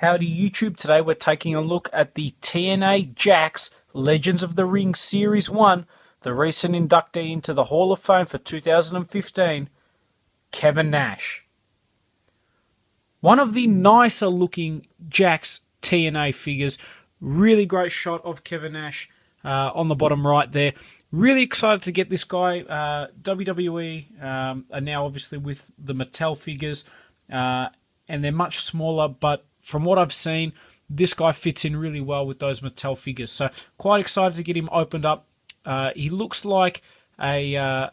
Howdy YouTube, today we're taking a look at the TNA Jax Legends of the Ring Series 1, the recent inductee into the Hall of Fame for 2015, Kevin Nash. One of the nicer looking Jax TNA figures, really great shot of Kevin Nash on the bottom right there. Really excited to get this guy. WWE are now obviously with the Mattel figures, and they're much smaller, but from what I've seen, this guy fits in really well with those Mattel figures. So quite excited to get him opened up. He looks like a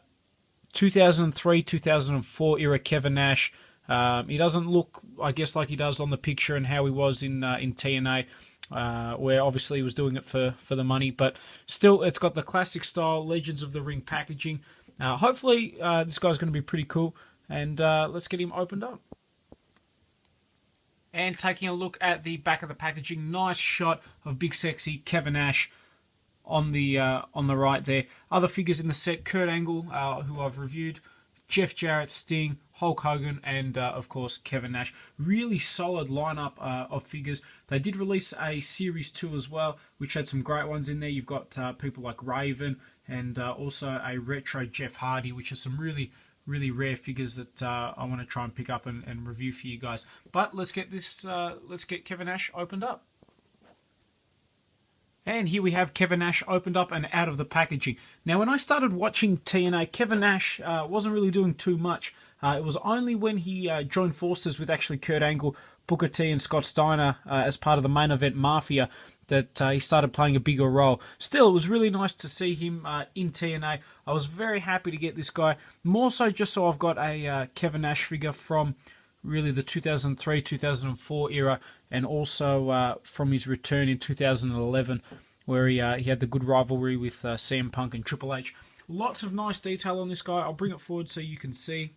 2003-2004 era Kevin Nash. He doesn't look, I guess, like he does on the picture and how he was in TNA, where obviously he was doing it for the money. But still, it's got the classic style Legends of the Ring packaging. Hopefully, this guy's going to be pretty cool. And let's get him opened up. And taking a look at the back of the packaging, nice shot of big sexy Kevin Nash on the right there. Other figures in the set: Kurt Angle, who I've reviewed, Jeff Jarrett, Sting, Hulk Hogan, and of course Kevin Nash. Really solid lineup of figures. They did release a Series 2 as well, which had some great ones in there. You've got people like Raven and also a retro Jeff Hardy, which are some really rare figures that I want to try and pick up and review for you guys. But let's get this. Let's get Kevin Nash opened up. And here we have Kevin Nash opened up and out of the packaging. Now, when I started watching TNA, Kevin Nash wasn't really doing too much. It was only when he joined forces with actually Kurt Angle, Booker T, and Scott Steiner as part of the Main Event Mafia that he started playing a bigger role. Still, it was really nice to see him in TNA. I was very happy to get this guy, more so just so I've got a Kevin Nash figure from really the 2003-2004 era, and also from his return in 2011, where he had the good rivalry with CM Punk and Triple H. Lots of nice detail on this guy. I'll bring it forward so you can see.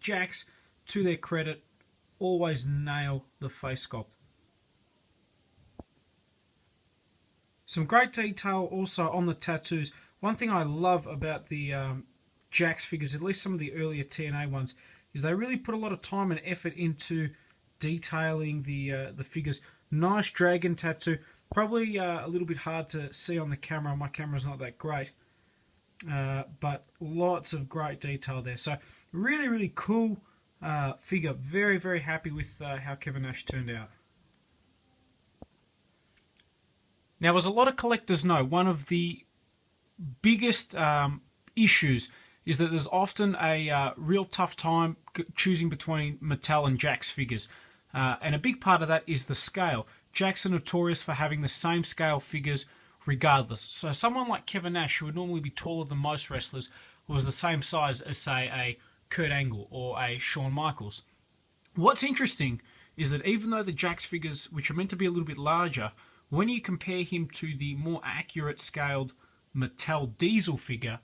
Jax, to their credit, always nail the face sculpt. Some great detail also on the tattoos. One thing I love about the Jax figures, at least some of the earlier TNA ones, is they really put a lot of time and effort into detailing the figures. Nice dragon tattoo. Probably a little bit hard to see on the camera. My camera's not that great. But lots of great detail there. So really cool figure. Very happy with how Kevin Nash turned out. Now, as a lot of collectors know, one of the biggest issues is that there's often a real tough time choosing between Mattel and Jax figures. And a big part of that is the scale. Jax are notorious for having the same scale figures regardless. So someone like Kevin Nash, who would normally be taller than most wrestlers, was the same size as, say, a Kurt Angle or a Shawn Michaels. What's interesting is that even though the Jax figures, which are meant to be a little bit larger, when you compare him to the more accurate scaled Mattel Diesel figure,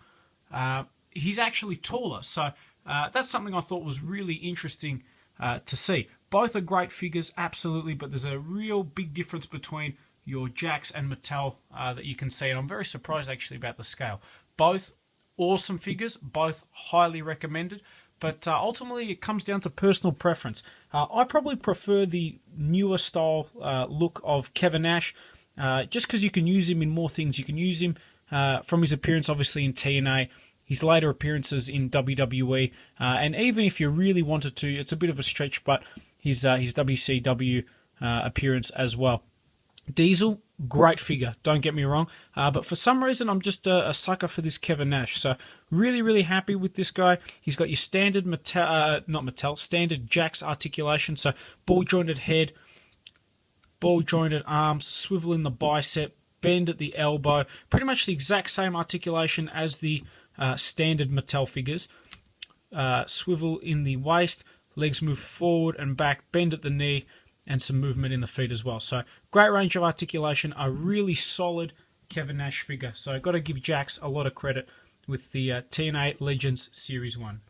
he's actually taller. So that's something I thought was really interesting to see. Both are great figures, absolutely, but there's a real big difference between your Jax and Mattel that you can see, and I'm very surprised actually about the scale. Both awesome figures, both highly recommended, but ultimately it comes down to personal preference. I probably prefer the newer style look of Kevin Nash, just because you can use him in more things. You can use him from his appearance, obviously, in TNA, his later appearances in WWE, and even if you really wanted to, it's a bit of a stretch, but his WCW appearance as well. Diesel, great figure, don't get me wrong, but for some reason I'm just a sucker for this Kevin Nash. So really happy with this guy. He's got your standard standard Jax articulation, so ball jointed head, ball jointed arms, swivel in the bicep, bend at the elbow, pretty much the exact same articulation as the standard Mattel figures. Swivel in the waist, legs move forward and back, bend at the knee, and some movement in the feet as well. So great range of articulation, a really solid Kevin Nash figure. So I've got to give Jax a lot of credit with the TNA Legends Series 1.